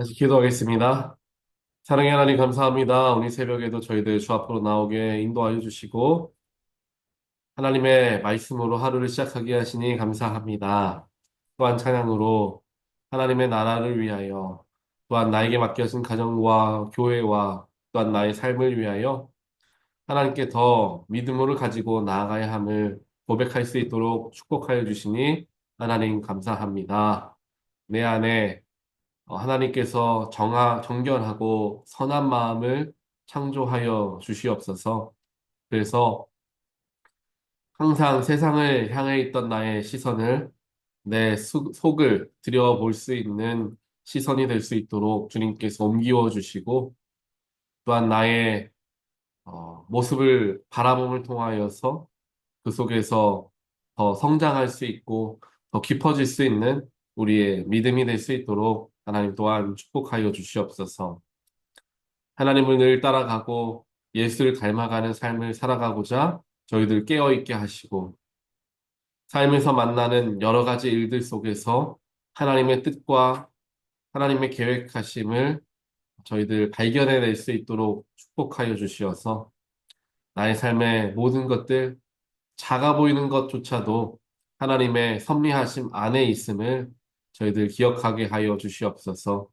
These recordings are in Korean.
다시 기도하겠습니다. 사랑의 하나님 감사합니다. 오늘 새벽에도 저희들 주 앞으로 나오게 인도하여 주시고 하나님의 말씀으로 하루를 시작하게 하시니 감사합니다. 또한 찬양으로 하나님의 나라를 위하여 또한 나에게 맡겨진 가정과 교회와 또한 나의 삶을 위하여 하나님께 더 믿음을 가지고 나아가야 함을 고백할 수 있도록 축복하여 주시니 하나님 감사합니다. 내 안에 하나님께서 정결하고 선한 마음을 창조하여 주시옵소서. 그래서 항상 세상을 향해 있던 나의 시선을 내 속을 들여볼 수 있는 시선이 될 수 있도록 주님께서 옮기어 주시고 또한 나의 모습을 바라봄을 통하여서 그 속에서 더 성장할 수 있고 더 깊어질 수 있는 우리의 믿음이 될 수 있도록 하나님 또한 축복하여 주시옵소서. 하나님을 늘 따라가고 예수를 닮아가는 삶을 살아가고자 저희들 깨어있게 하시고 삶에서 만나는 여러 가지 일들 속에서 하나님의 뜻과 하나님의 계획하심을 저희들 발견해낼 수 있도록 축복하여 주시어서 나의 삶의 모든 것들 작아 보이는 것조차도 하나님의 섭리하심 안에 있음을 저희들 기억하게 하여 주시옵소서.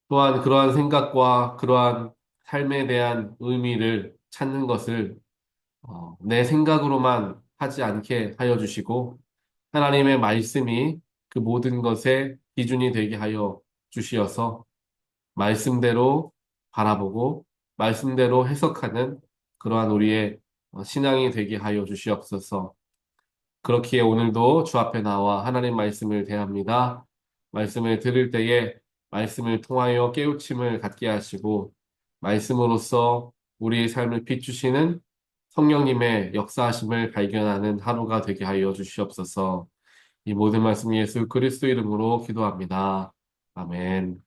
또한 그러한 생각과 그러한 삶에 대한 의미를 찾는 것을 내 생각으로만 하지 않게 하여 주시고 하나님의 말씀이 그 모든 것의 기준이 되게 하여 주시어서 말씀대로 바라보고 말씀대로 해석하는 그러한 우리의 신앙이 되게 하여 주시옵소서. 그렇기에 오늘도 주 앞에 나와 하나님 말씀을 대합니다. 말씀을 들을 때에 말씀을 통하여 깨우침을 갖게 하시고 말씀으로써 우리의 삶을 비추시는 성령님의 역사하심을 발견하는 하루가 되게 하여 주시옵소서. 이 모든 말씀 예수 그리스도 이름으로 기도합니다. 아멘.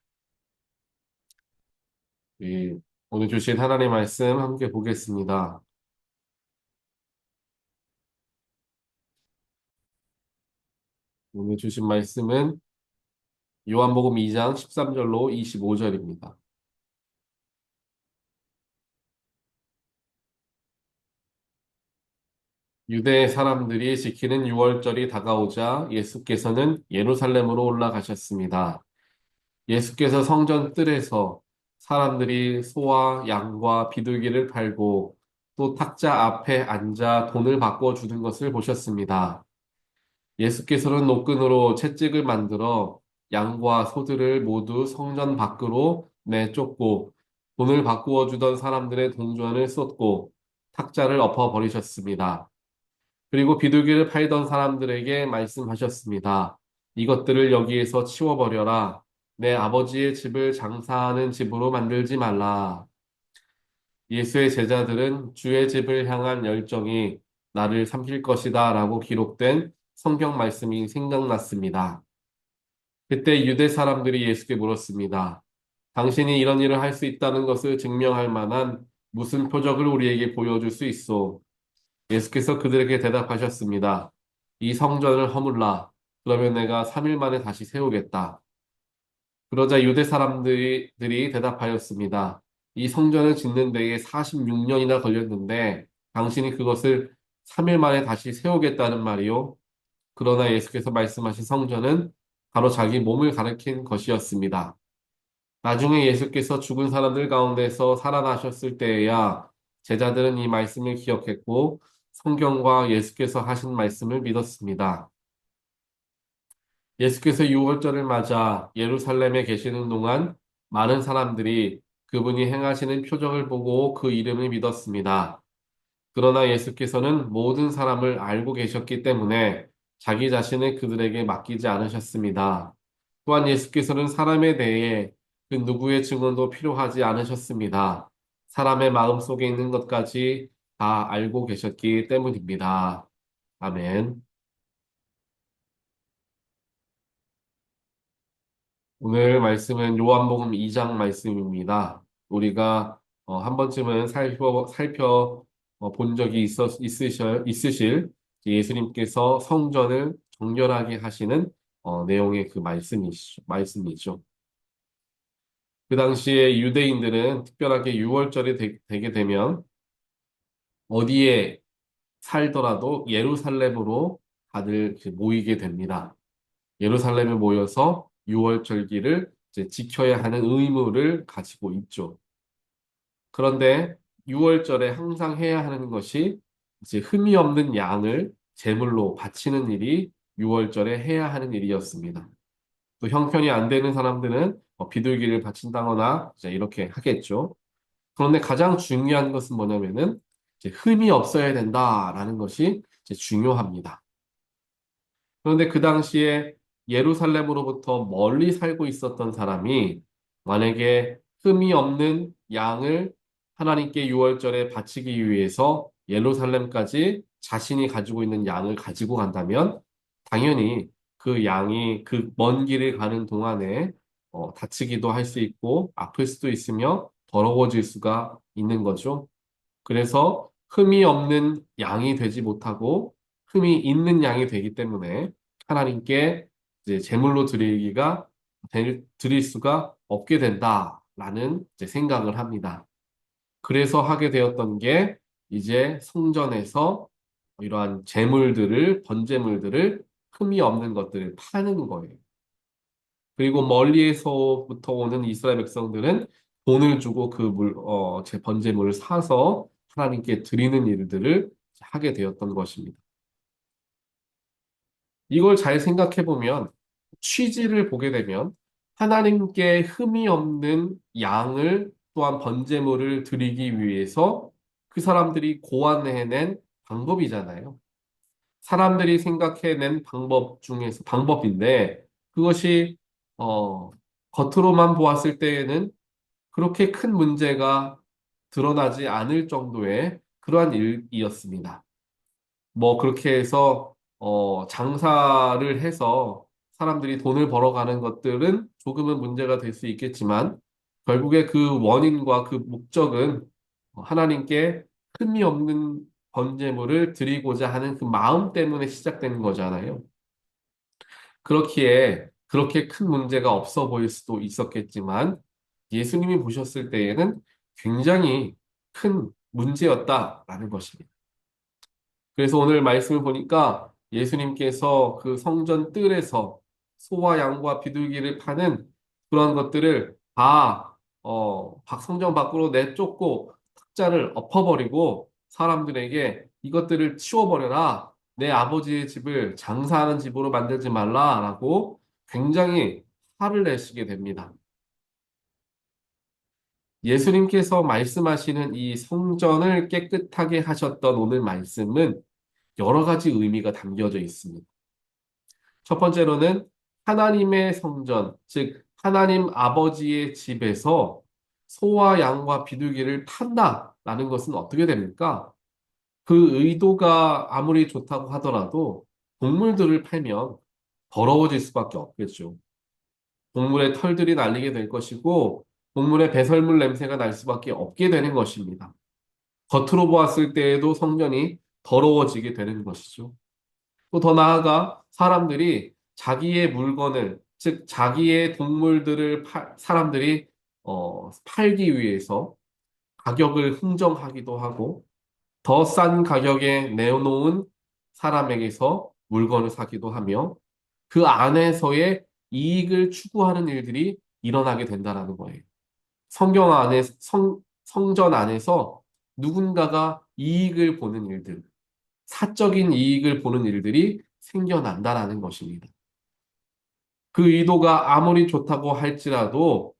오늘 주신 하나님 말씀 함께 보겠습니다. 오늘 주신 말씀은 요한복음 2장 13절로 25절입니다. 유대 사람들이 지키는 유월절이 다가오자 예수께서는 예루살렘으로 올라가셨습니다. 예수께서 성전 뜰에서 사람들이 소와 양과 비둘기를 팔고 또 탁자 앞에 앉아 돈을 바꿔 주는 것을 보셨습니다. 예수께서는 노끈으로 채찍을 만들어 양과 소들을 모두 성전 밖으로 내쫓고 돈을 바꾸어 주던 사람들의 동전을 쏟고 탁자를 엎어 버리셨습니다. 그리고 비둘기를 팔던 사람들에게 말씀하셨습니다. 이것들을 여기에서 치워버려라. 내 아버지의 집을 장사하는 집으로 만들지 말라. 예수의 제자들은 주의 집을 향한 열정이 나를 삼킬 것이다 라고 기록된 성경 말씀이 생각났습니다. 그때 유대 사람들이 예수께 물었습니다. 당신이 이런 일을 할 수 있다는 것을 증명할 만한 무슨 표적을 우리에게 보여줄 수 있소? 예수께서 그들에게 대답하셨습니다. 이 성전을 허물라. 그러면 내가 3일 만에 다시 세우겠다. 그러자 유대 사람들이 대답하였습니다. 이 성전을 짓는 데에 46년이나 걸렸는데 당신이 그것을 3일 만에 다시 세우겠다는 말이요. 그러나 예수께서 말씀하신 성전은 바로 자기 몸을 가리킨 것이었습니다. 나중에 예수께서 죽은 사람들 가운데서 살아나셨을 때에야 제자들은 이 말씀을 기억했고 성경과 예수께서 하신 말씀을 믿었습니다. 예수께서 유월절을 맞아 예루살렘에 계시는 동안 많은 사람들이 그분이 행하시는 표적을 보고 그 이름을 믿었습니다. 그러나 예수께서는 모든 사람을 알고 계셨기 때문에 자기 자신을 그들에게 맡기지 않으셨습니다. 또한 예수께서는 사람에 대해 그 누구의 증언도 필요하지 않으셨습니다. 사람의 마음 속에 있는 것까지 다 알고 계셨기 때문입니다. 아멘. 오늘 말씀은 요한복음 2장 말씀입니다. 우리가 한 번쯤은 살펴 본 적이 있으실 예수님께서 성전을 정결하게 하시는 내용의 그 말씀이죠. 그 당시에 유대인들은 특별하게 6월절이 되게 되면 어디에 살더라도 예루살렘으로 다들 이렇게 모이게 됩니다. 예루살렘에 모여서 6월절기를 이제 지켜야 하는 의무를 가지고 있죠. 그런데 6월절에 항상 해야 하는 것이 이제 흠이 없는 양을 제물로 바치는 일이 6월절에 해야 하는 일이었습니다. 또 형편이 안 되는 사람들은 비둘기를 바친다거나 이제 이렇게 하겠죠. 그런데 가장 중요한 것은 뭐냐면은 이제 흠이 없어야 된다라는 것이 이제 중요합니다. 그런데 그 당시에 예루살렘으로부터 멀리 살고 있었던 사람이 만약에 흠이 없는 양을 하나님께 유월절에 바치기 위해서 예루살렘까지 자신이 가지고 있는 양을 가지고 간다면 당연히 그 양이 그 먼 길을 가는 동안에 다치기도 할 수 있고 아플 수도 있으며 더러워질 수가 있는 거죠. 그래서 흠이 없는 양이 되지 못하고 흠이 있는 양이 되기 때문에 하나님께 이제 제물로 드릴 수가 없게 된다라는 이제 생각을 합니다. 그래서 하게 되었던 게 이제 성전에서 이러한 번제물들을 흠이 없는 것들을 파는 거예요. 그리고 멀리에서부터 오는 이스라엘 백성들은 돈을 주고 제 번제물을 사서 하나님께 드리는 일들을 하게 되었던 것입니다. 이걸 잘 생각해 보면 취지를 보게 되면 하나님께 흠이 없는 양을 또한 번제물을 드리기 위해서 그 사람들이 고안해낸 방법이잖아요. 사람들이 생각해낸 방법인데 그것이 어, 겉으로만 보았을 때에는 그렇게 큰 문제가 드러나지 않을 정도의 그러한 일이었습니다. 뭐 그렇게 해서 장사를 해서 사람들이 돈을 벌어가는 것들은 조금은 문제가 될 수 있겠지만 결국에 그 원인과 그 목적은 하나님께 흠이 없는 번제물을 드리고자 하는 그 마음 때문에 시작된 거잖아요. 그렇기에 그렇게 큰 문제가 없어 보일 수도 있었겠지만 예수님이 보셨을 때에는 굉장히 큰 문제였다라는 것입니다. 그래서 오늘 말씀을 보니까 예수님께서 그 성전 뜰에서 소와 양과 비둘기를 파는 그런 것들을 다, 성전 밖으로 내쫓고 탁자를 엎어버리고 사람들에게 이것들을 치워버려라. 내 아버지의 집을 장사하는 집으로 만들지 말라라고 굉장히 화를 내시게 됩니다. 예수님께서 말씀하시는 이 성전을 깨끗하게 하셨던 오늘 말씀은 여러 가지 의미가 담겨져 있습니다. 첫 번째로는 하나님의 성전, 즉 하나님 아버지의 집에서 소와 양과 비둘기를 판다라는 것은 어떻게 됩니까? 그 의도가 아무리 좋다고 하더라도 동물들을 팔면 더러워질 수밖에 없겠죠. 동물의 털들이 날리게 될 것이고 동물의 배설물 냄새가 날 수밖에 없게 되는 것입니다. 겉으로 보았을 때에도 성전이 더러워지게 되는 것이죠. 또 더 나아가 사람들이 자기의 물건을, 즉 자기의 동물들을 사람들이 팔기 위해서 가격을 흥정하기도 하고 더 싼 가격에 내놓은 사람에게서 물건을 사기도 하며 그 안에서의 이익을 추구하는 일들이 일어나게 된다는 거예요. 성전 안에서 누군가가 이익을 보는 일들, 사적인 이익을 보는 일들이 생겨난다라는 것입니다. 그 의도가 아무리 좋다고 할지라도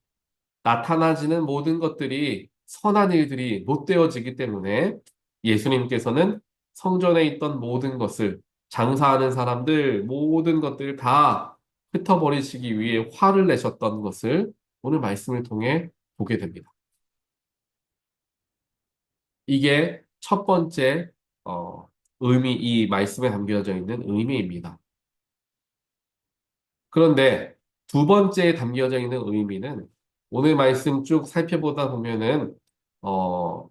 나타나지는 모든 것들이 선한 일들이 못 되어지기 때문에 예수님께서는 성전에 있던 모든 것을 장사하는 사람들 모든 것들을 다 흩어버리시기 위해 화를 내셨던 것을 오늘 말씀을 통해 보게 됩니다. 이게 첫 번째 이 말씀에 담겨져 있는 의미입니다. 그런데 두 번째에 담겨져 있는 의미는 오늘 말씀 쭉 살펴보다 보면은 어,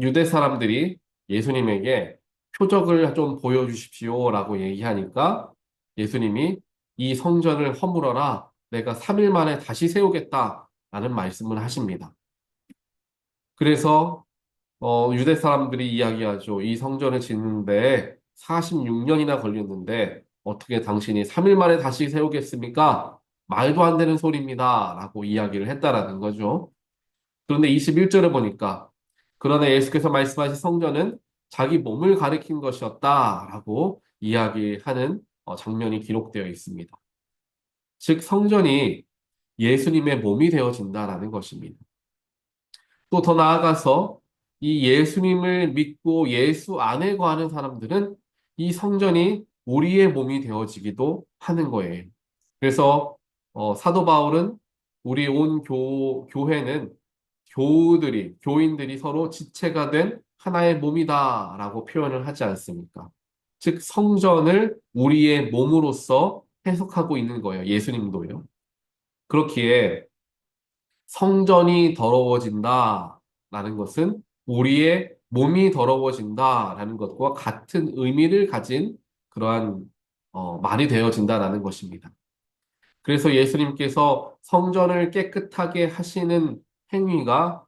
유대 사람들이 예수님에게 표적을 좀 보여주십시오라고 얘기하니까 예수님이 이 성전을 허물어라. 내가 3일 만에 다시 세우겠다라는 말씀을 하십니다. 그래서 유대 사람들이 이야기하죠. 이 성전을 짓는데 46년이나 걸렸는데 어떻게 당신이 3일 만에 다시 세우겠습니까? 말도 안 되는 소리입니다. 라고 이야기를 했다라는 거죠. 그런데 21절에 보니까 그러나 예수께서 말씀하신 성전은 자기 몸을 가리킨 것이었다라고 이야기하는 장면이 기록되어 있습니다. 즉 성전이 예수님의 몸이 되어진다라는 것입니다. 또 더 나아가서 이 예수님을 믿고 예수 안에 거하는 사람들은 이 성전이 우리의 몸이 되어지기도 하는 거예요. 그래서 사도 바울은 우리 온 교회는 교인들이 서로 지체가 된 하나의 몸이다라고 표현을 하지 않습니까? 즉, 성전을 우리의 몸으로서 해석하고 있는 거예요. 예수님도요. 그렇기에 성전이 더러워진다라는 것은 우리의 몸이 더러워진다라는 것과 같은 의미를 가진 그러한 말이 되어진다라는 것입니다. 그래서 예수님께서 성전을 깨끗하게 하시는 행위가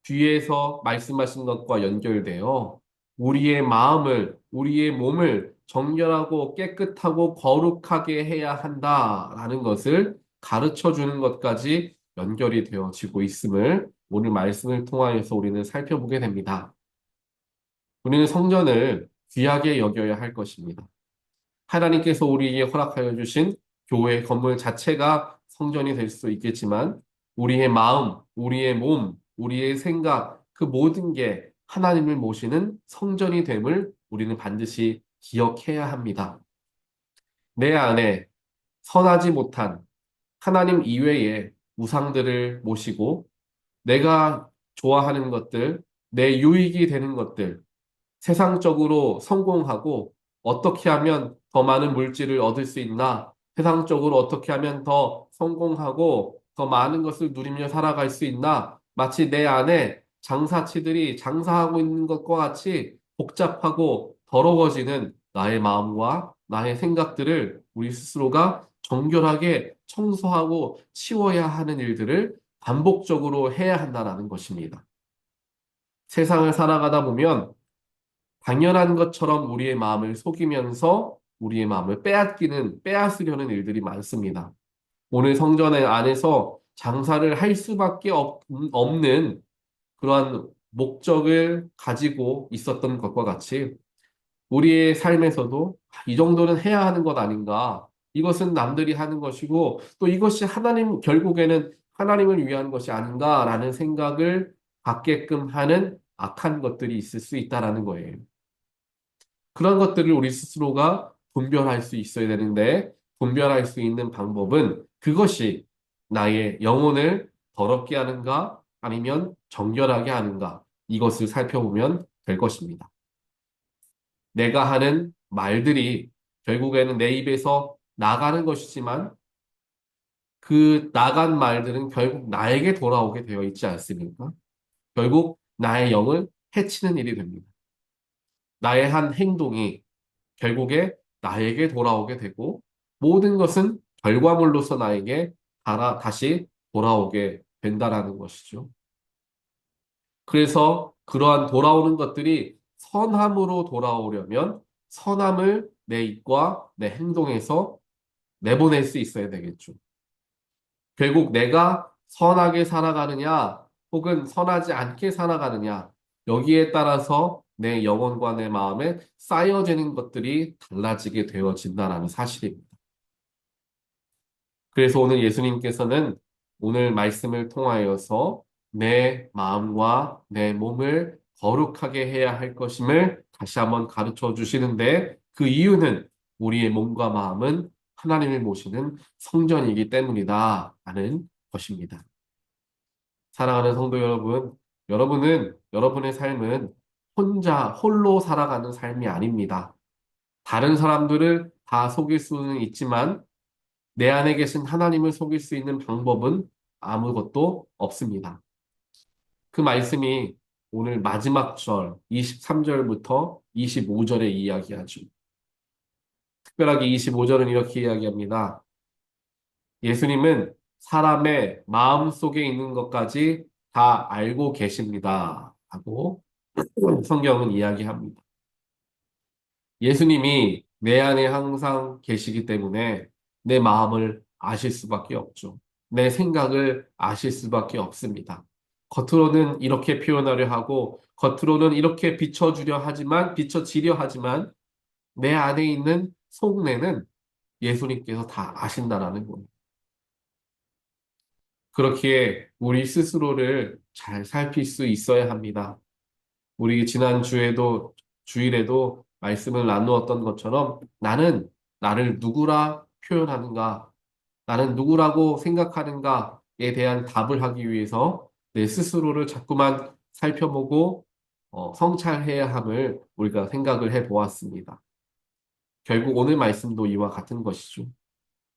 뒤에서 말씀하신 것과 연결되어 우리의 마음을, 우리의 몸을 정결하고 깨끗하고 거룩하게 해야 한다라는 것을 가르쳐 주는 것까지 연결이 되어지고 있음을 오늘 말씀을 통하여서 우리는 살펴보게 됩니다. 우리는 성전을 귀하게 여겨야 할 것입니다. 하나님께서 우리에게 허락하여 주신 교회 건물 자체가 성전이 될 수 있겠지만 우리의 마음, 우리의 몸, 우리의 생각, 그 모든 게 하나님을 모시는 성전이 됨을 우리는 반드시 기억해야 합니다. 내 안에 선하지 못한 하나님 이외의 우상들을 모시고 내가 좋아하는 것들, 내 유익이 되는 것들, 세상적으로 성공하고 어떻게 하면 더 많은 물질을 얻을 수 있나? 세상적으로 어떻게 하면 더 성공하고 더 많은 것을 누리며 살아갈 수 있나? 마치 내 안에 장사치들이 장사하고 있는 것과 같이 복잡하고 더러워지는 나의 마음과 나의 생각들을 우리 스스로가 정결하게 청소하고 치워야 하는 일들을 반복적으로 해야 한다는 것입니다. 세상을 살아가다 보면 당연한 것처럼 우리의 마음을 속이면서 우리의 마음을 빼앗으려는 일들이 많습니다. 오늘 성전의 안에서 장사를 할 수밖에 없는 그러한 목적을 가지고 있었던 것과 같이 우리의 삶에서도 이 정도는 해야 하는 것 아닌가? 이것은 남들이 하는 것이고 또 이것이 결국에는 하나님을 위한 것이 아닌가라는 생각을 갖게끔 하는 악한 것들이 있을 수 있다라는 거예요. 그런 것들을 우리 스스로가 분별할 수 있어야 되는데, 분별할 수 있는 방법은 그것이 나의 영혼을 더럽게 하는가, 아니면 정결하게 하는가, 이것을 살펴보면 될 것입니다. 내가 하는 말들이 결국에는 내 입에서 나가는 것이지만, 그 나간 말들은 결국 나에게 돌아오게 되어 있지 않습니까? 결국 나의 영을 해치는 일이 됩니다. 나의 한 행동이 결국에 나에게 돌아오게 되고 모든 것은 결과물로서 나에게 다시 돌아오게 된다라는 것이죠. 그래서 그러한 돌아오는 것들이 선함으로 돌아오려면 선함을 내 입과 내 행동에서 내보낼 수 있어야 되겠죠. 결국 내가 선하게 살아가느냐 혹은 선하지 않게 살아가느냐 여기에 따라서 내 영혼과 내 마음에 쌓여지는 것들이 달라지게 되어진다라는 사실입니다. 그래서 오늘 예수님께서는 오늘 말씀을 통하여서 내 마음과 내 몸을 거룩하게 해야 할 것임을 다시 한번 가르쳐 주시는데 그 이유는 우리의 몸과 마음은 하나님을 모시는 성전이기 때문이다 하는 것입니다. 사랑하는 성도 여러분, 여러분의 삶은 홀로 살아가는 삶이 아닙니다. 다른 사람들을 다 속일 수는 있지만 내 안에 계신 하나님을 속일 수 있는 방법은 아무것도 없습니다. 그 말씀이 오늘 마지막 절 23절부터 25절에 이야기하죠. 특별하게 25절은 이렇게 이야기합니다. 예수님은 사람의 마음 속에 있는 것까지 다 알고 계십니다. 하고 성경은 이야기합니다. 예수님이 내 안에 항상 계시기 때문에 내 마음을 아실 수밖에 없죠. 내 생각을 아실 수밖에 없습니다. 겉으로는 이렇게 표현하려 하고, 겉으로는 이렇게 비춰주려 하지만, 비춰지려 하지만, 내 안에 있는 속내는 예수님께서 다 아신다라는 거예요. 그렇기에 우리 스스로를 잘 살필 수 있어야 합니다. 우리 지난 주일에도 말씀을 나누었던 것처럼 나는 나를 누구라 표현하는가, 나는 누구라고 생각하는가에 대한 답을 하기 위해서 내 스스로를 자꾸만 살펴보고 성찰해야 함을 우리가 생각을 해 보았습니다. 결국 오늘 말씀도 이와 같은 것이죠.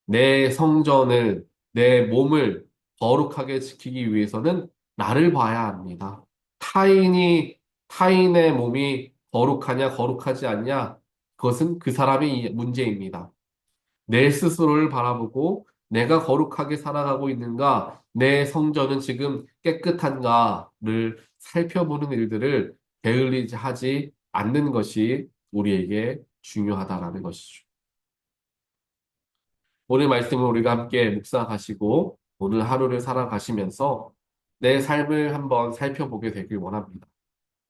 내 성전을, 내 몸을 거룩하게 지키기 위해서는 나를 봐야 합니다. 타인이, 타인의 몸이 거룩하냐, 거룩하지 않냐, 그것은 그 사람의 문제입니다. 내 스스로를 바라보고 내가 거룩하게 살아가고 있는가, 내 성전은 지금 깨끗한가를 살펴보는 일들을 게을리지 하지 않는 것이 우리에게 중요하다라는 것이죠. 오늘 말씀을 우리가 함께 묵상하시고 오늘 하루를 살아가시면서 내 삶을 한번 살펴보게 되길 원합니다.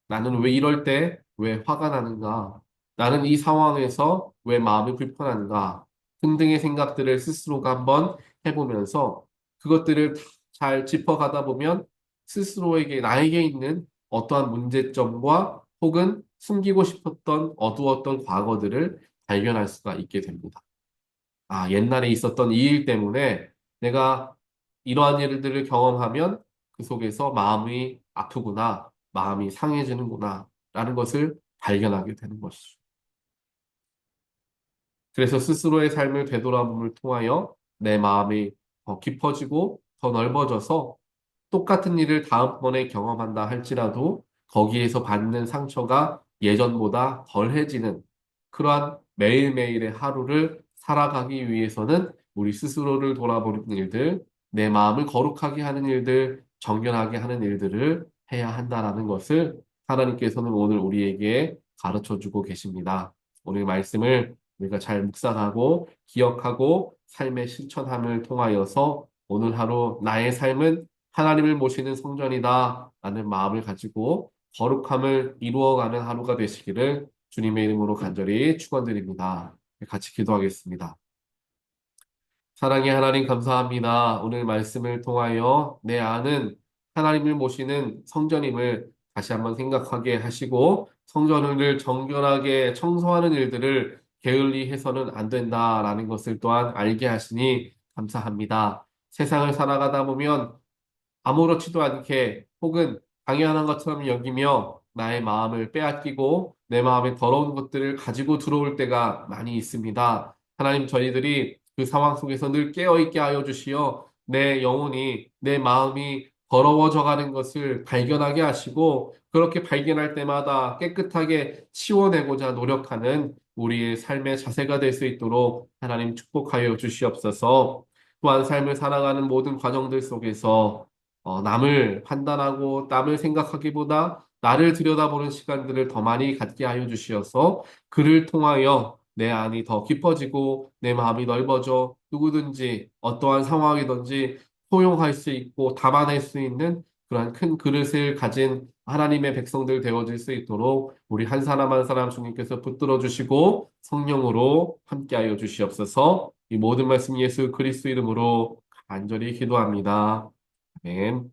나는 왜 이럴 때 왜 화가 나는가? 나는 이 상황에서 왜 마음이 불편한가? 등등의 생각들을 스스로가 한번 해보면서 그것들을 잘 짚어가다 보면 스스로에게, 나에게 있는 어떠한 문제점과 혹은 숨기고 싶었던 어두웠던 과거들을 발견할 수가 있게 됩니다. 아, 옛날에 있었던 이 일 때문에 내가 이러한 일들을 경험하면 그 속에서 마음이 아프구나, 마음이 상해지는구나, 라는 것을 발견하게 되는 것이죠. 그래서 스스로의 삶을 되돌아봄을 통하여 내 마음이 더 깊어지고 더 넓어져서 똑같은 일을 다음번에 경험한다 할지라도 거기에서 받는 상처가 예전보다 덜해지는 그러한 매일매일의 하루를 살아가기 위해서는 우리 스스로를 돌아보는 일들, 내 마음을 거룩하게 하는 일들, 정결하게 하는 일들을 해야 한다라는 것을 하나님께서는 오늘 우리에게 가르쳐 주고 계십니다. 오늘 말씀을 우리가 잘 묵상하고 기억하고 삶의 실천함을 통하여서 오늘 하루 나의 삶은 하나님을 모시는 성전이다 라는 마음을 가지고 거룩함을 이루어가는 하루가 되시기를 주님의 이름으로 간절히 축원드립니다. 같이 기도하겠습니다. 사랑의 하나님 감사합니다. 오늘 말씀을 통하여 내 안은 하나님을 모시는 성전임을 다시 한번 생각하게 하시고 성전을 정결하게 청소하는 일들을 게을리 해서는 안 된다라는 것을 또한 알게 하시니 감사합니다. 세상을 살아가다 보면 아무렇지도 않게 혹은 당연한 것처럼 여기며 나의 마음을 빼앗기고 내 마음에 더러운 것들을 가지고 들어올 때가 많이 있습니다. 하나님 저희들이 그 상황 속에서 늘 깨어있게 하여 주시어 내 영혼이 내 마음이 더러워져 가는 것을 발견하게 하시고 그렇게 발견할 때마다 깨끗하게 치워내고자 노력하는 우리의 삶의 자세가 될 수 있도록 하나님 축복하여 주시옵소서. 또한 삶을 살아가는 모든 과정들 속에서 남을 판단하고 남을 생각하기보다 나를 들여다보는 시간들을 더 많이 갖게 하여 주시어서 그를 통하여 내 안이 더 깊어지고 내 마음이 넓어져 누구든지 어떠한 상황이든지 포용할 수 있고 담아낼 수 있는 그러한 큰 그릇을 가진 하나님의 백성들 되어질 수 있도록 우리 한 사람 한 사람 주님께서 붙들어 주시고 성령으로 함께하여 주시옵소서. 이 모든 말씀 예수 그리스도 이름으로 간절히 기도합니다. 아멘.